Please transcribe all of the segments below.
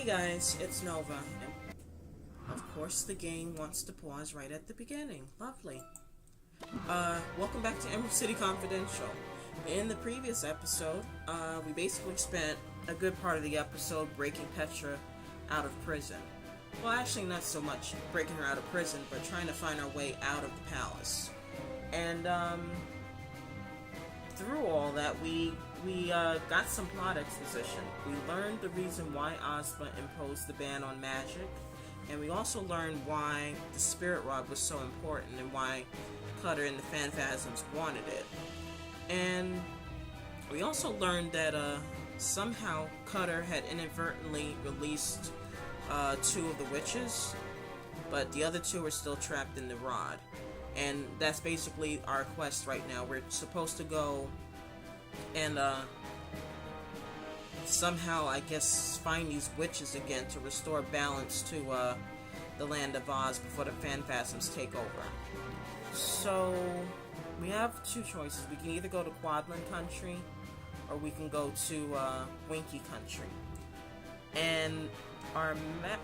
Hey guys, it's Nova. And of course the game wants to pause right at the beginning. Lovely. Welcome back to Emerald City Confidential. In the previous episode, we basically spent a good part of the episode breaking Petra out of prison. Well, actually not so much breaking her out of prison, but trying to find our way out of the palace. And, through all that, we got some plot exposition. We learned the reason why Ozma imposed the ban on magic, and we also learned why the Spirit Rod was so important and why Cutter and the Phanphasms wanted it. And we also learned that somehow Cutter had inadvertently released two of the witches, but the other two are still trapped in the rod. And that's basically our quest right now. We're supposed to go and somehow, I guess, find these witches again to restore balance to the land of Oz before the Phanphasms take over. So we have two choices. We can either go to Quadland Country or we can go to Winkie Country. And our map,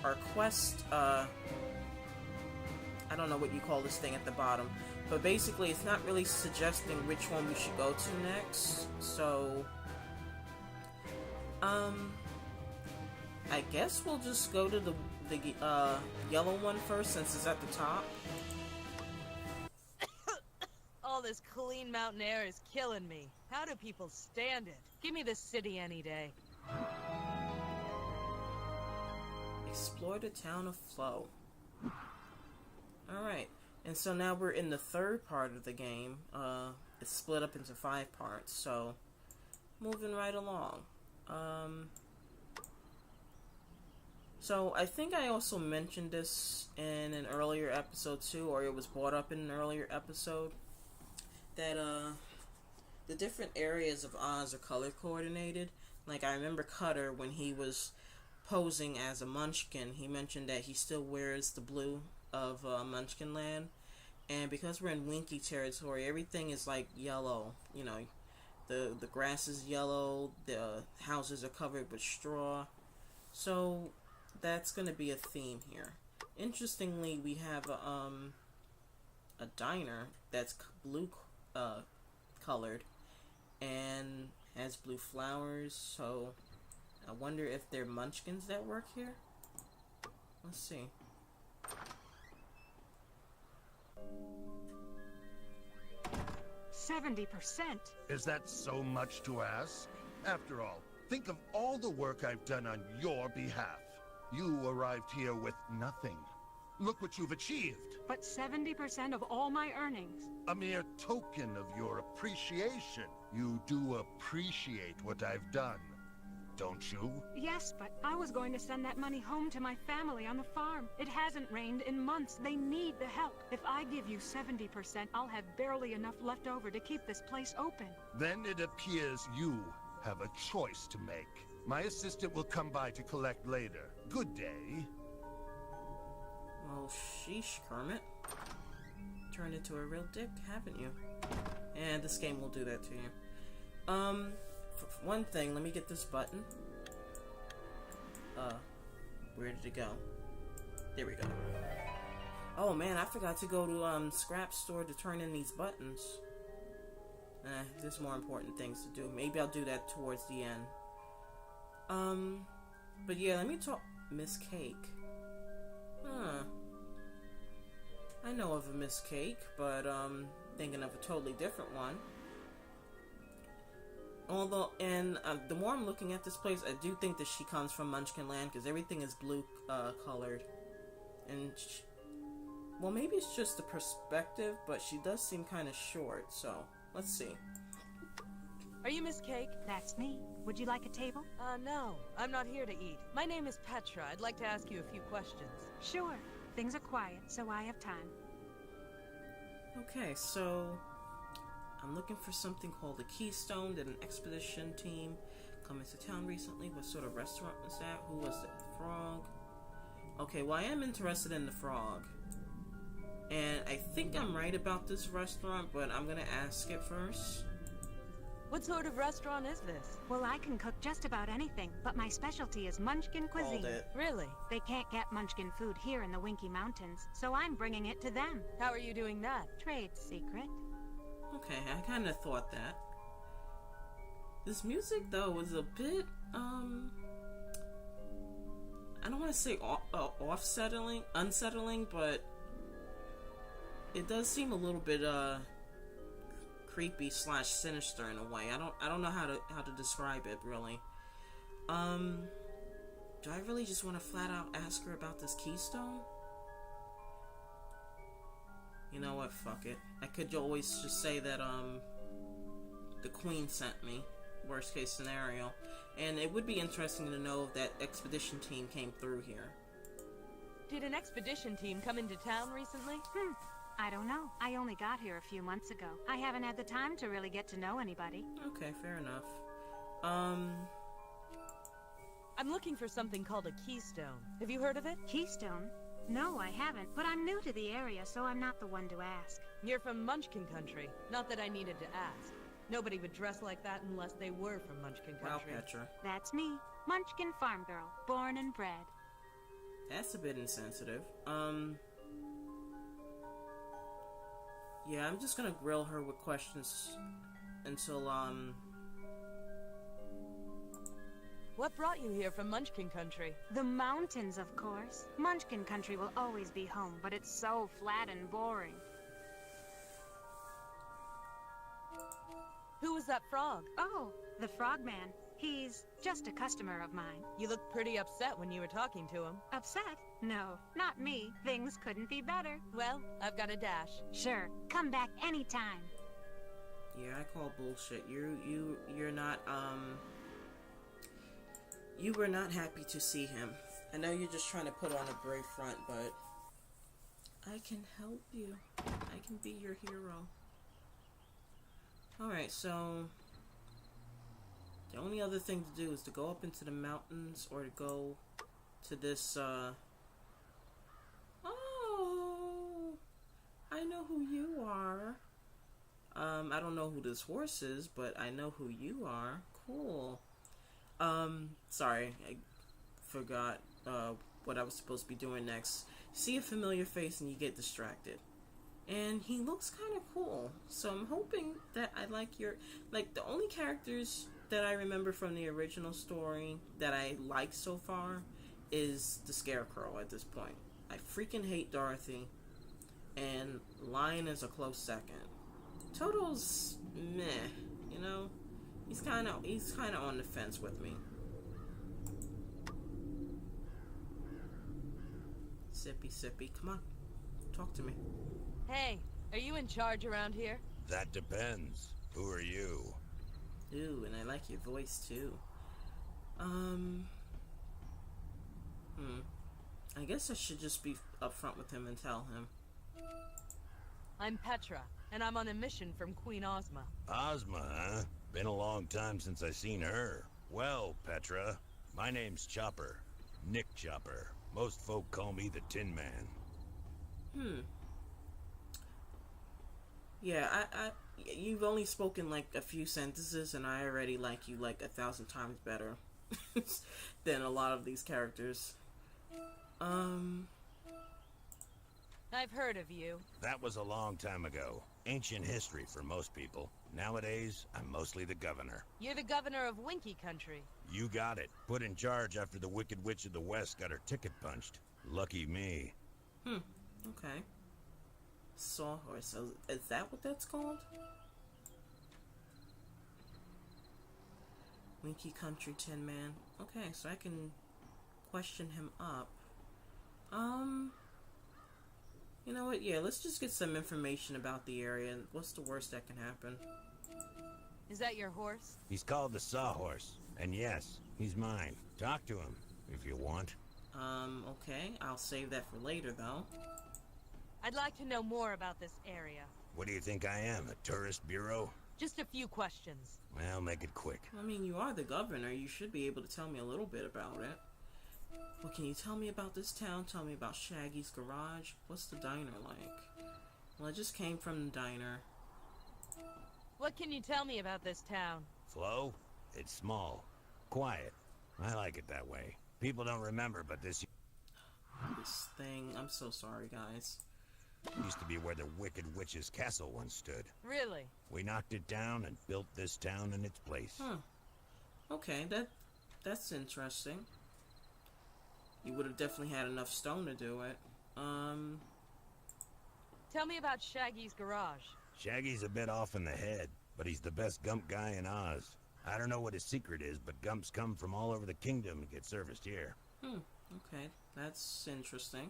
our quest, I don't know what you call this thing at the bottom, but basically it's not really suggesting which one we should go to next, so I guess we'll just go to the yellow one first since it's at the top. All this clean mountain air is killing me. How do people stand it? Give me this city any day. Explore the town of Flow. Alright, and so now we're in the third part of the game. It's split up into 5 parts, so moving right along. So I think I also mentioned this in an earlier episode too, or it was brought up in an earlier episode, that the different areas of Oz are color coordinated. Like, I remember Cutter, when he was posing as a Munchkin, he mentioned that he still wears the blue of Munchkin Land, and because we're in Winkie territory, everything is like yellow. You know, the grass is yellow, the houses are covered with straw, so that's gonna be a theme here. Interestingly, we have a diner that's blue colored and has blue flowers, so I wonder if they're Munchkins that work here. Let's see. $70%. Is that so much to ask? After all, think of all the work I've done on your behalf. You arrived here with nothing. Look what you've achieved. But 70% of all my earnings. A mere token of your appreciation. You do appreciate what I've done, don't you? Yes, but I was going to send that money home to my family on the farm. It hasn't rained in months. They need the help. If I give you 70%, I'll have barely enough left over to keep this place open. Then it appears you have a choice to make. My assistant will come by to collect later. Good day. Well, sheesh, Kermit. Turned into a real dick, haven't you? And this game will do that to you. For one thing, let me get this button. Where did it go? There we go. Oh man, I forgot to go to scrap store to turn in these buttons. There's more important things to do. Maybe I'll do that towards the end. But yeah, let me talk Miss Cake. Huh. I know of a Miss Cake, but thinking of a totally different one. Although, and the more I'm looking at this place, I do think that she comes from Munchkin Land, because everything is blue colored. And, well, maybe it's just the perspective, but she does seem kind of short, so let's see. Are you Miss Cake? That's me. Would you like a table? No. I'm not here to eat. My name is Petra. I'd like to ask you a few questions. Sure. Things are quiet, so I have time. Okay, so I'm looking for something called the Keystone. Did an expedition team come into town recently? What sort of restaurant was that? Who was it? The Frog? Okay, well, I am interested in the Frog. And I think I'm right about this restaurant, but I'm gonna ask it first. What sort of restaurant is this? Well, I can cook just about anything, but my specialty is Munchkin cuisine. Called it. Really? They can't get Munchkin food here in the Winkie Mountains, so I'm bringing it to them. How are you doing that? Trade secret. Okay, I kind of thought that. This music, though, was a bit, I don't want to say unsettling, but it does seem a little bit, creepy / sinister in a way. I don't know how to describe it, really. Do I really just want to flat out ask her about this keystone? You know what, fuck it. I could always just say that, the Queen sent me. Worst case scenario. And it would be interesting to know if that expedition team came through here. Did an expedition team come into town recently? I don't know. I only got here a few months ago. I haven't had the time to really get to know anybody. Okay, fair enough. I'm looking for something called a keystone. Have you heard of it? Keystone? No, I haven't, but I'm new to the area, so I'm not the one to ask. You're from Munchkin Country. Not that I needed to ask. Nobody would dress like that unless they were from Munchkin Wow, Country. Petra. That's me, Munchkin farm girl, born and bred. That's a bit insensitive. Yeah, I'm just gonna grill her with questions until, What brought you here from Munchkin Country? The mountains, of course. Munchkin country will always be home, but it's so flat and boring. Who was that frog? Oh, the frogman. He's just a customer of mine. You looked pretty upset when you were talking to him. Upset? No, not me. Things couldn't be better. Well, I've got a dash. Sure, come back anytime. yeah, I call bullshit. You're not, you were not happy to see him. I know you're just trying to put on a brave front, but I can help you. I can be your hero. Alright, so the only other thing to do is to go up into the mountains or to go to this, oh, I know who you are. I don't know who this horse is, but I know who you are. Cool. Sorry, I forgot, what I was supposed to be doing next. See a familiar face and you get distracted. And he looks kind of cool. So I'm hoping that I like the only characters that I remember from the original story that I like so far is the Scarecrow at this point. I freaking hate Dorothy. And Lion is a close second. Toto's meh, you know? He's kind of on the fence with me. Sippy, come on. Talk to me. Hey, are you in charge around here? That depends. Who are you? Ooh, and I like your voice too. I guess I should just be upfront with him and tell him. I'm Petra, and I'm on a mission from Queen Ozma. Ozma, huh? Been a long time since I seen her. Well, Petra, my name's Chopper. Nick Chopper. Most folk call me the Tin Man. Yeah, you've only spoken like a few sentences and I already like you like 1,000 times better than a lot of these characters. I've heard of you. That was a long time ago. Ancient history for most people. Nowadays, I'm mostly the governor. You're the governor of Winkie Country. You got it. Put in charge after the Wicked Witch of the West got her ticket punched. Lucky me. Okay. Sawhorse. So is that what that's called? Winkie Country Tin Man. Okay, so I can question him up. You know what? Yeah, let's just get some information about the area. What's the worst that can happen? Is that your horse? He's called the Sawhorse. And yes, he's mine. Talk to him, if you want. Okay. I'll save that for later, though. I'd like to know more about this area. What do you think I am, a tourist bureau? Just a few questions. Well, make it quick. I mean, you are the governor. You should be able to tell me a little bit about it. Well, can you tell me about this town? Tell me about Shaggy's garage. What's the diner like? Well, I just came from the diner. What can you tell me about this town? Flo? It's small. Quiet. I like it that way. People don't remember, but this thing. I'm so sorry, guys. used to be where the Wicked Witch's castle once stood. Really? We knocked it down and built this town in its place. Huh. Okay, that's interesting. You would have definitely had enough stone to do it. Tell me about Shaggy's garage. Shaggy's a bit off in the head, but he's the best Gump guy in Oz. I don't know what his secret is, but Gumps come from all over the kingdom and get serviced here. Okay, that's interesting.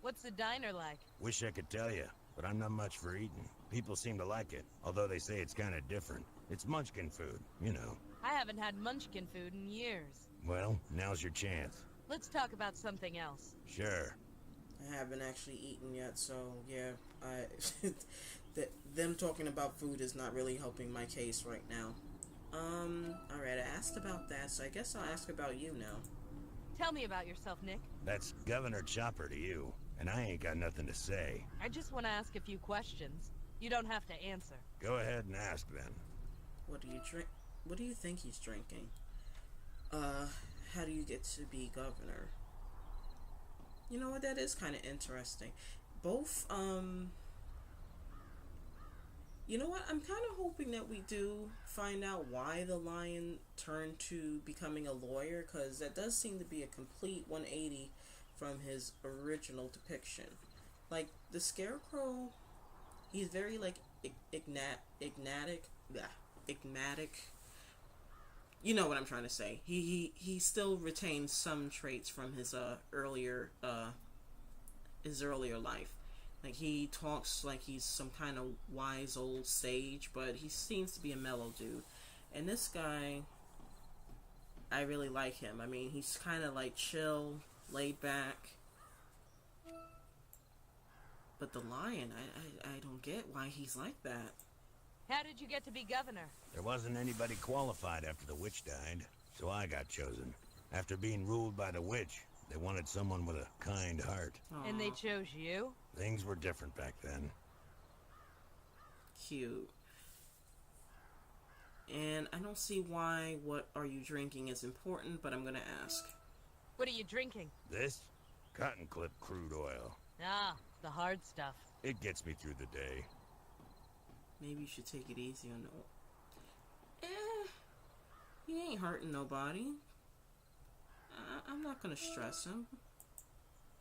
What's the diner like? Wish I could tell you, but I'm not much for eating. People seem to like it, although they say it's kind of different. It's munchkin food, you know. I haven't had munchkin food in years. Well, now's your chance. Let's talk about something else. Sure. I haven't actually eaten yet, so yeah, them talking about food is not really helping my case right now. Alright, I asked about that, so I guess I'll ask about you now. Tell me about yourself, Nick. That's Governor Chopper to you, and I ain't got nothing to say. I just want to ask a few questions. You don't have to answer. Go ahead and ask then. What do you drink? What do you think he's drinking? How do you get to be governor? You know what, that is kind of interesting. Both, you know what, I'm kind of hoping that we do find out why the lion turned to becoming a lawyer, because that does seem to be a complete 180 from his original depiction. Like, the Scarecrow, he's very, like, enigmatic. You know what I'm trying to say. He still retains some traits from his earlier life. Like, he talks like he's some kind of wise old sage, but he seems to be a mellow dude. And this guy, I really like him. I mean, he's kind of like chill, laid back. But the lion, I don't get why he's like that. How did you get to be governor? There wasn't anybody qualified after the witch died, so I got chosen. After being ruled by the witch, they wanted someone with a kind heart. Aww. And they chose you? Things were different back then. Cute. And I don't see why what are you drinking is important, but I'm gonna ask. What are you drinking? This? Cotton clip crude oil. Ah, the hard stuff. It gets me through the day. Maybe you should take it easy on the... he ain't hurting nobody. I'm not gonna stress him.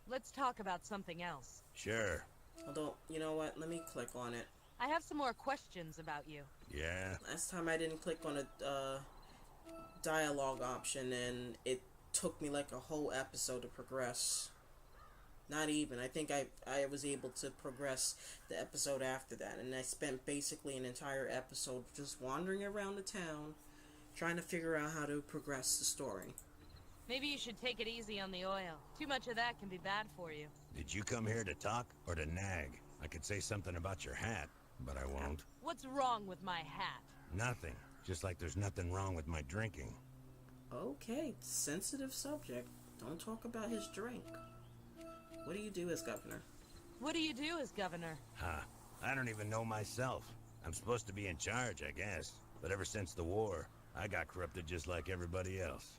Let's talk about something else. Sure. Although, you know what? Let me click on it. I have some more questions about you. Yeah? Last time I didn't click on a dialogue option, and it took me like a whole episode to progress. Not even. I think I was able to progress the episode after that, and I spent basically an entire episode just wandering around the town, trying to figure out how to progress the story. Maybe you should take it easy on the oil. Too much of that can be bad for you. Did you come here to talk or to nag? I could say something about your hat, but I won't. What's wrong with my hat? Nothing. Just like there's nothing wrong with my drinking. Okay, sensitive subject. Don't talk about his drink. What do you do as governor? What do you do as governor? Huh. I don't even know myself. I'm supposed to be in charge, I guess. But ever since the war, I got corrupted just like everybody else.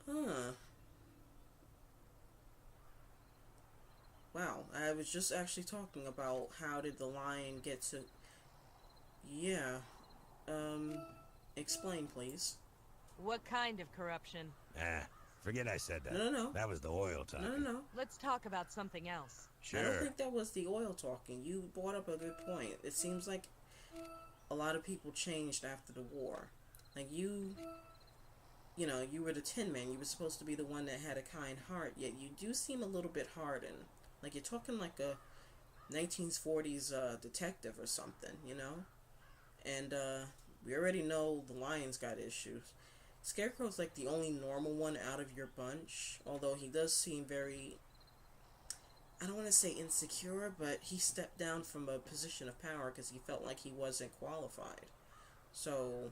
Huh. Wow, I was just actually talking about how did the lion get to... Yeah. Explain, please. What kind of corruption? Forget I said that. No. That was the oil talking. No. Let's talk about something else. Sure. I don't think that was the oil talking. You brought up a good point. It seems like a lot of people changed after the war. Like you know, you were the tinman. You were supposed to be the one that had a kind heart, yet you do seem a little bit hardened. Like you're talking like a 1940s detective or something, you know? And we already know the lion's got issues. Scarecrow's like the only normal one out of your bunch, although he does seem very, I don't want to say insecure, but he stepped down from a position of power because he felt like he wasn't qualified. So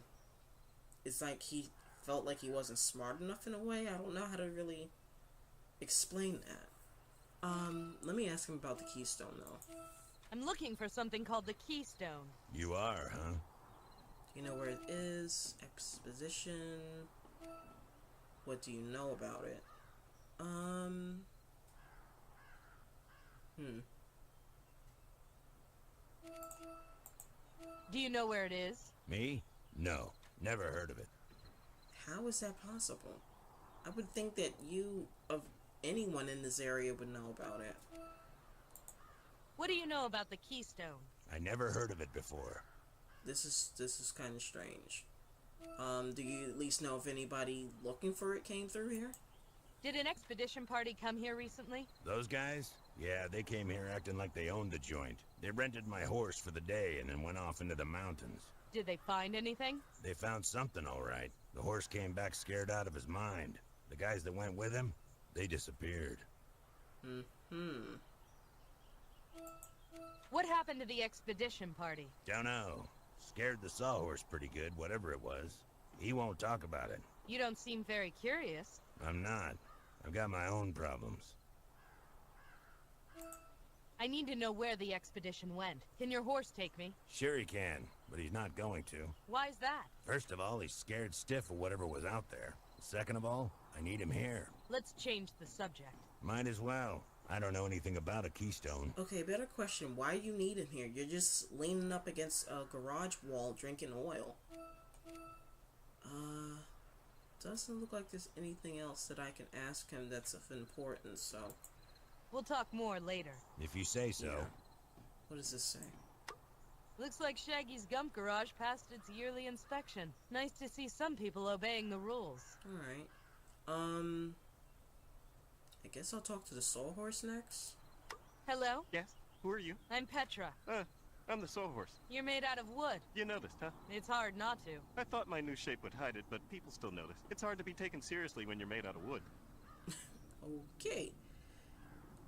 it's like he felt like he wasn't smart enough in a way. I don't know how to really explain that. Let me ask him about the keystone though. I'm looking for something called the Keystone. You are, huh? Do you know where it is? Exposition. What do you know about it? Do you know where it is? Me? No. Never heard of it. How is that possible? I would think that you, of anyone in this area, would know about it. What do you know about the Keystone? I never heard of it before. This is kind of strange. Do you at least know if anybody looking for it came through here? Did an expedition party come here recently? Those guys? Yeah, they came here acting like they owned the joint. They rented my horse for the day and then went off into the mountains. Did they find anything? They found something, all right. The horse came back scared out of his mind. The guys that went with him, they disappeared. What happened to the expedition party? Don't know. Scared the sawhorse pretty good, whatever it was. He won't talk about it. You don't seem very curious. I'm not. I've got my own problems. I need to know where the expedition went. Can your horse take me? Sure he can, but he's not going to. Why's that? First of all, he's scared stiff of whatever was out there. Second of all, I need him here. Let's change the subject. Might as well. I don't know anything about a keystone. Okay, better question. Why do you need him here? You're just leaning up against a garage wall drinking oil. Doesn't look like there's anything else that I can ask him that's of importance, so... We'll talk more later. If you say so. Yeah. What does this say? Looks like Shaggy's Gump Garage passed its yearly inspection. Nice to see some people obeying the rules. Alright. I guess I'll talk to the sawhorse next. Hello? Yes? Who are you? I'm Petra. I'm the sawhorse. You're made out of wood. You noticed, huh? It's hard not to. I thought my new shape would hide it, but people still notice. It's hard to be taken seriously when you're made out of wood. Okay.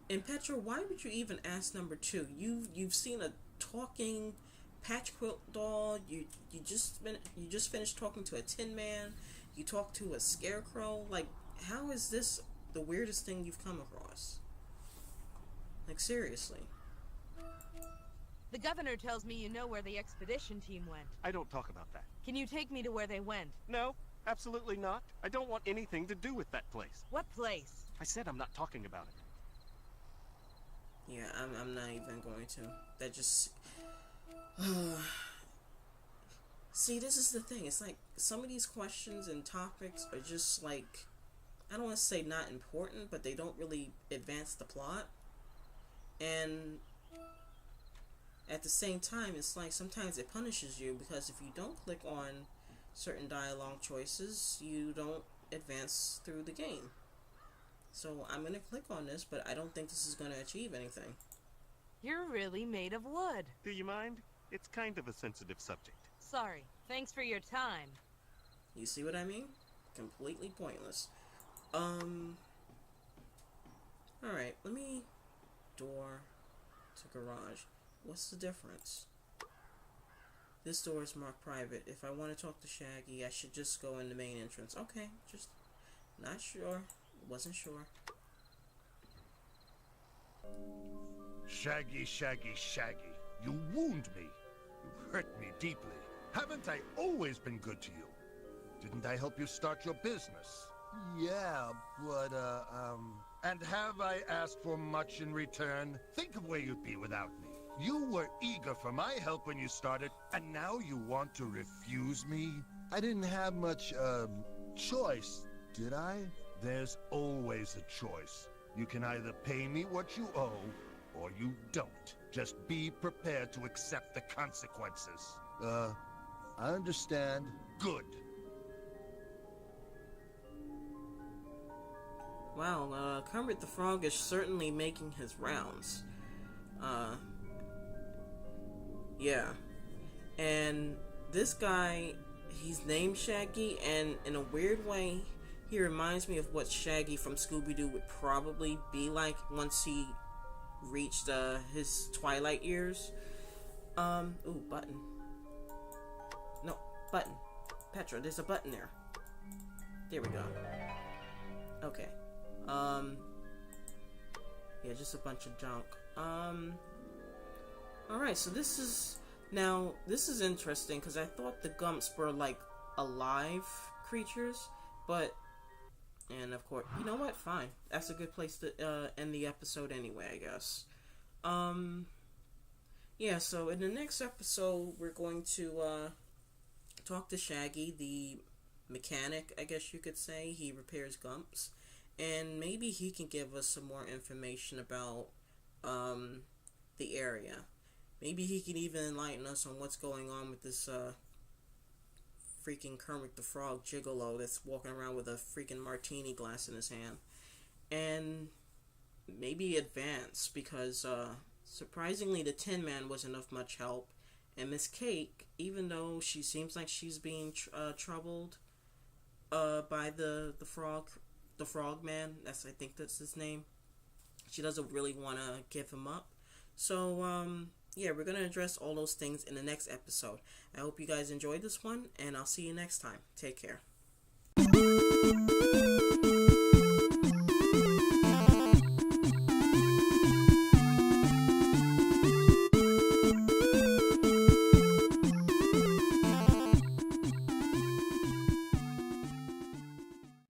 And Petra, why would you even ask number 2? You've seen a talking patch quilt doll. You just finished talking to a tin man. You talked to a scarecrow. Like, how is this the weirdest thing you've come across? Like, seriously. The governor tells me you know where the expedition team went. I don't talk about that. Can you take me to where they went? No, absolutely not. I don't want anything to do with that place. What place? I said I'm not talking about it. Yeah, I'm not even going to. That just... See, this is the thing. It's like, some of these questions and topics are just like... I don't want to say not important, but they don't really advance the plot. And... at the same time, it's like sometimes it punishes you, because if you don't click on certain dialogue choices, you don't advance through the game. So I'm going to click on this, but I don't think this is going to achieve anything. You're really made of wood. Do you mind? It's kind of a sensitive subject. Sorry. Thanks for your time. You see what I mean? Completely pointless. Alright, let me... door to garage. What's the difference? This door is marked private. If I want to talk to Shaggy, I should just go in the main entrance. Okay, just not sure. Wasn't sure. Shaggy, Shaggy, Shaggy. You wound me. You hurt me deeply. Haven't I always been good to you? Didn't I help you start your business? Yeah, but, And have I asked for much in return? Think of where you'd be without me. You were eager for my help when you started, and now you want to refuse me? I didn't have much, choice, did I? There's always a choice. You can either pay me what you owe, or you don't. Just be prepared to accept the consequences. I understand. Good. Wow, Kermit the Frog is certainly making his rounds. Yeah. And this guy, he's named Shaggy, and in a weird way, he reminds me of what Shaggy from Scooby-Doo would probably be like once he reached his twilight years. Ooh, button. No, button. Petra, there's a button there. There we go. Okay. Yeah, just a bunch of junk. Alright, so this is interesting because I thought the Gumps were like alive creatures, but, and of course, you know what, fine, that's a good place to end the episode anyway, I guess. Yeah, so in the next episode we're going to talk to Shaggy, the mechanic, I guess you could say. He repairs Gumps, and maybe he can give us some more information about the area. Maybe he can even enlighten us on what's going on with this freaking Kermit the Frog gigolo that's walking around with a freaking martini glass in his hand. And maybe advance, because surprisingly the Tin Man wasn't of much help. And Miss Cake, even though she seems like she's being troubled by the frog man, I think that's his name, she doesn't really want to give him up. So yeah, we're going to address all those things in the next episode. I hope you guys enjoyed this one, and I'll see you next time. Take care.